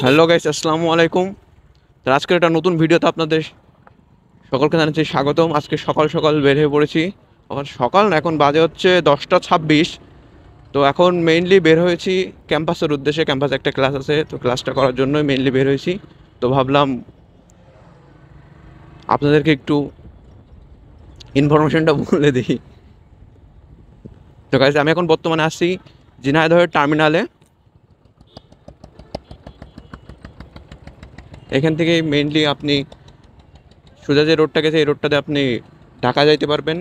Hello guys, আসসালামু আলাইকুম। তো আজকের একটা নতুন ভিডিওতে আপনাদের সকলকে জানাচ্ছি স্বাগতম। আজকে সকাল সকাল বের হয়ে পড়েছি। এখন সকাল না, এখন বাজে হচ্ছে 10টা 26। তো এখন মেইনলি বের হয়েছি ক্যাম্পাসের উদ্দেশ্যে। ক্যাম্পাসে একটা ক্লাস আছে, তো ক্লাসটা করার জন্যই মেইনলি বের হয়েছি। তো ভাবলাম আপনাদেরকে একটু ইনফরমেশনটা বলে দিই। তো গাইস, আমি এখন বর্তমানে আসছি ঝিনাইদহের টার্মিনালে। এখান থেকে মেইনলি আপনি সোজা যে রোডটা গেছে, এই রোডটাতে আপনি ঢাকা যাইতে পারবেন।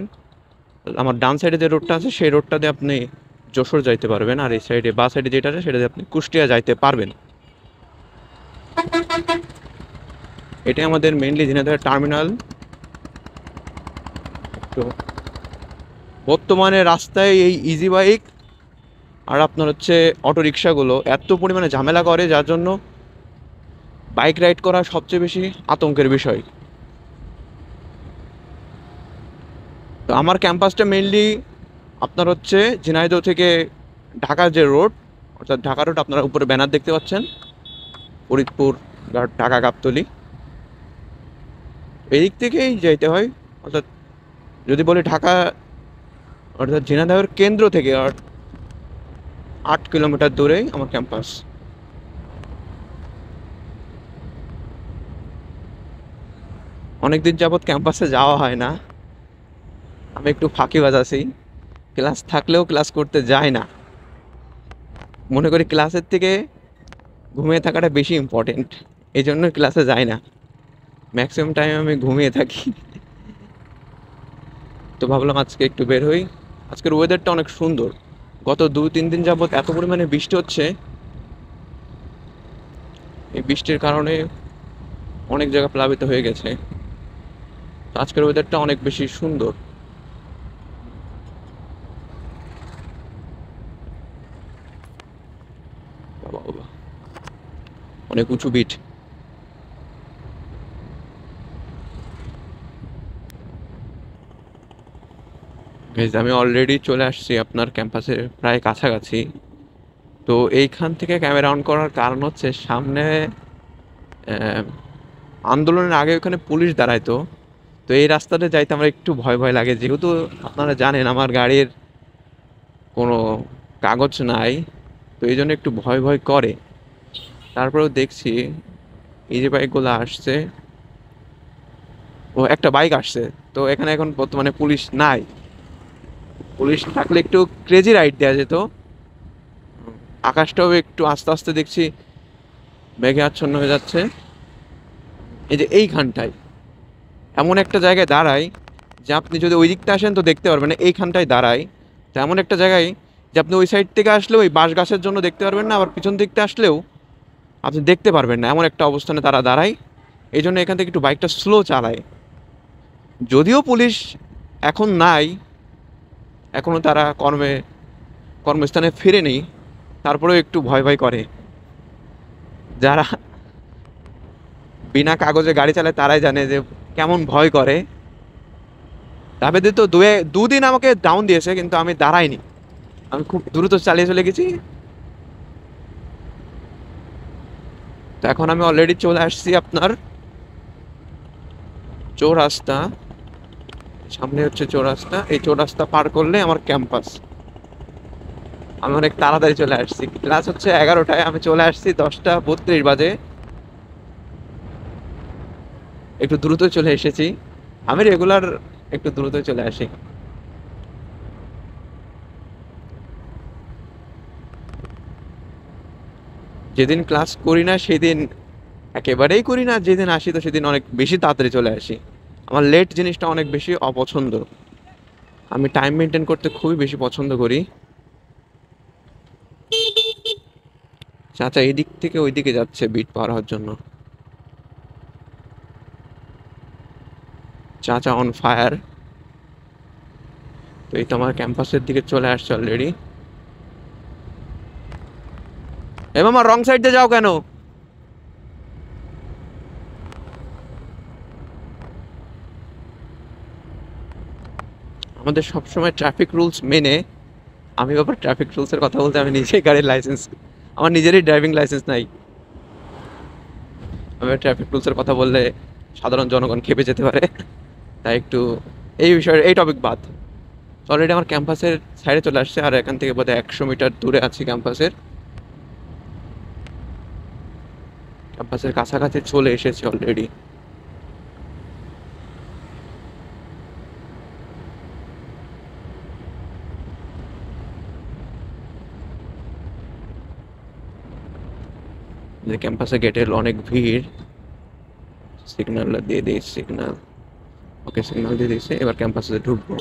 আমার ডান সাইডে যে রোডটা আছে সেই রোডটাতে আপনি যশোর যাইতে পারবেন, আর এই সাইডে বা সাইডে যেটা আছে সেটাতে আপনি কুষ্টিয়া যাইতে পারবেন। এটাই আমাদের মেইনলি ঝিনাইদহের টার্মিনাল। তো বর্তমানে রাস্তায় এই ইজি বাইক আর আপনার হচ্ছে অটো রিক্সাগুলো এত পরিমাণে ঝামেলা করে, যার জন্য বাইক রাইড করা সবচেয়ে বেশি আতঙ্কের বিষয়। তো আমার ক্যাম্পাসটা মেইনলি আপনার হচ্ছে ঝিনাইদহ থেকে ঢাকার যে রোড, অর্থাৎ ঢাকা রোড, আপনারা উপরে ব্যানার দেখতে পাচ্ছেন, ফরিদপুর, ঢাকা, গাবতলী, এদিক থেকেই যাইতে হয়। অর্থাৎ যদি বলি ঢাকা, অর্থাৎ ঝিনাইদহের কেন্দ্র থেকে 8 কিলোমিটার দূরেই আমার ক্যাম্পাস। অনেকদিন যাবৎ ক্যাম্পাসে যাওয়া হয় না, আমি একটু ফাঁকিবাজ আছি। ক্লাস থাকলেও ক্লাস করতে যাই না, মনে করি ক্লাসের থেকে ঘুমিয়ে থাকাটা বেশি ইম্পর্টেন্ট। এই জন্য ক্লাসে যাই না, ম্যাক্সিমাম টাইম আমি ঘুমিয়ে থাকি। তো ভাবলাম আজকে একটু বের হই। আজকের ওয়েদারটা অনেক সুন্দর। গত 2-3 দিন যাবৎ এত পরিমাণে বৃষ্টি হচ্ছে, এই বৃষ্টির কারণে অনেক জায়গা প্লাবিত হয়ে গেছে। তো আজকের ওয়েদারটা অনেক বেশি সুন্দর। বাবা বাবা, অনেক উঁচু বিট। Guys, আমি অলরেডি চলে আসছি আপনার ক্যাম্পাসের প্রায় কাছাকাছি। তো এইখান থেকে ক্যামেরা অন করার কারণ হচ্ছে সামনে আহ, আন্দোলনের আগে ওখানে পুলিশ দাঁড়াইতো। তো এই রাস্তাতে যাইতে আমার একটু ভয় ভয় লাগে, যেহেতু আপনারা জানেন আমার গাড়ির কোনো কাগজ নাই। তো এই জন্য একটু ভয় ভয় করে। তারপরেও দেখছি এই যে বাইকগুলো আসছে, ও একটা বাইক আসছে। তো এখানে এখন বর্তমানে পুলিশ নাই। পুলিশ থাকলে একটু ক্রেজি রাইড দেওয়া যেত। আকাশটাও একটু আস্তে আস্তে দেখছি মেঘে আচ্ছন্ন হয়ে যাচ্ছে। এই যে এইখানটায় এমন একটা জায়গায় দাঁড়াই যে আপনি যদি ওই দিকটা আসেন তো দেখতে পারবেন না, এইখানটায় দাঁড়াই। তো এমন একটা জায়গায় যে আপনি ওই সাইড থেকে আসলেও ওই বাঁশ গাছের জন্য দেখতে পারবেন না, আবার পিছন দিকটা আসলেও আপনি দেখতে পারবেন না, এমন একটা অবস্থানে তারা দাঁড়ায়। এই জন্য এখান থেকে একটু বাইকটা স্লো চালায়। যদিও পুলিশ এখন নাই, এখনও তারা কর্মস্থানে ফিরেনি, তারপরেও একটু ভয় ভয় করে। যারা বিনা কাগজে গাড়ি চালায় তারাই জানে যে কেমন ভয় করে। তারপরে তো দুদিন আমাকে ডাউন দিয়েছে, কিন্তু আমি দাঁড়াইনি, আমি খুব দ্রুত চালিয়ে চলে গেছি। তো এখন আমি অলরেডি চলে আসছি আপনার চৌরাস্তা। সামনে হচ্ছে চৌরাস্তা, এই চৌরাস্তা পার করলে আমার ক্যাম্পাস। আমি অনেক তাড়াতাড়ি চলে আসছি, ক্লাস হচ্ছে 11টায়, আমি চলে আসছি 10টা 32 বাজে। একটু দ্রুত চলে এসেছি, আমি রেগুলার একটু দ্রুত চলে আসি। যেদিন ক্লাস করি না সেদিন একেবারেই করি না, যেদিন আসি তো সেদিন অনেক বেশি তাড়াতাড়ি চলে আসি। আমার লেট জিনিসটা অনেক বেশি অপছন্দ, আমি টাইম মেনটেন করতে খুবই বেশি পছন্দ করি। চাচা এই দিক থেকে ওই দিকে যাচ্ছে বিট পার হওয়ার জন্য। চাচা অন ফায়ার। তো এই তো আমার ক্যাম্পাসের দিকে চলে আসছে অলরেডি। এ মামা, রং সাইড দিয়ে যাও কেন? আমাদের সবসময় ট্রাফিক রুলস মেনে, আমি আবার ট্রাফিক রুলসের কথা বলতে আমি নিজেই গাড়ির লাইসেন্স, আমার নিজেরই ড্রাইভিং লাইসেন্স নাই। আমি ট্রাফিক রুলসের কথা বললে সাধারণ জনগণ খেপে যেতে পারে, তাই একটু এই বিষয়ে এই টপিক বাদ। অলরেডি আমার ক্যাম্পাসের সাইডে চলে আসছে, আর এখান থেকে বোধহয় 100 মিটার দূরে আছি ক্যাম্পাসের। ক্যাম্পাসের কাছাকাছি চলে এসেছি অলরেডি। যে ক্যাম্পাসে গেটের অনেক ভিড়। সিগন্যাল দিয়ে দিই, সিগন্যাল। ওকে, সিগন্যাল দিয়ে দিয়েছে, এবার ক্যাম্পাসে ঢুকবো।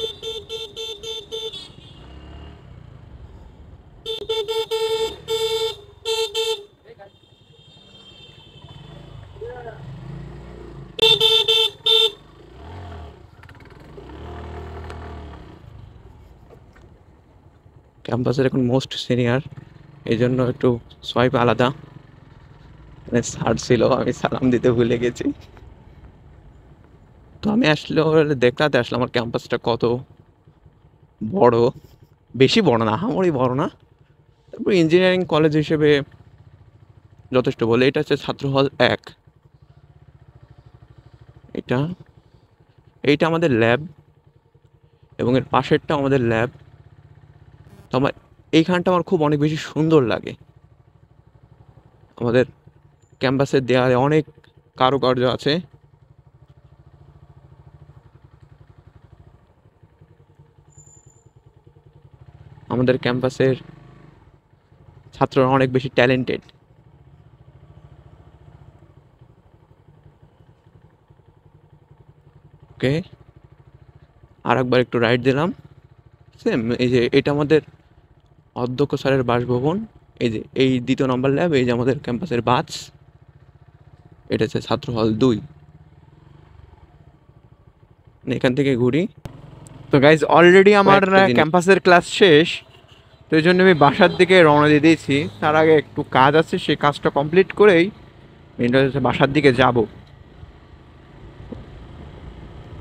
ক্যাম্পাসের এখন মোস্ট সিনিয়র, এই জন্য একটু সোয়াইপ আলাদা। মানে স্যার ছিল, আমি সালাম দিতে ভুলে গেছি। তো আমি আসলে দেখতে আসলাম আমার ক্যাম্পাসটা কত বড়। বেশি বড় না, আহামরি বড় না। তারপর ইঞ্জিনিয়ারিং কলেজ হিসেবে যথেষ্ট বলে। এটা হচ্ছে ছাত্র হল 1। এটা এইটা আমাদের ল্যাব, এবং এর পাশেরটা আমাদের ল্যাব। তো আমার এইখানটা আমার খুব অনেক বেশি সুন্দর লাগে। আমাদের ক্যাম্পাসের দেয়ালে অনেক কারুকার্য আছে। আমাদের ক্যাম্পাসের ছাত্ররা অনেক বেশি ট্যালেন্টেড। ওকে, আর একবার একটু রাইট দিলাম। সেম, এই যে এটা আমাদের অধ্যক্ষ স্যারের বাসভবন। এই যে এই 2 নম্বর ল্যাব, এই যে আমাদের ক্যাম্পাসের বাস। এটা হচ্ছে ছাত্র হল 2। এখান থেকে ঘুরি। তো গাইজ, অলরেডি আমার ক্যাম্পাসের ক্লাস শেষ, তো এই জন্য আমি বাসার দিকে রওনা দিয়ে দিয়েছি। তার আগে একটু কাজ আছে, সেই কাজটা কমপ্লিট করেই বাসার দিকে যাব।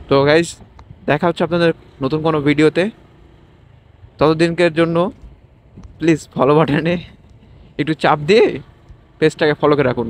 তো গাইজ, দেখা হচ্ছে আপনাদের নতুন কোনো ভিডিওতে। ততদিনকের জন্য প্লিজ ফলো বাটনে একটু চাপ দিয়ে পেজটাকে ফলো করে রাখুন।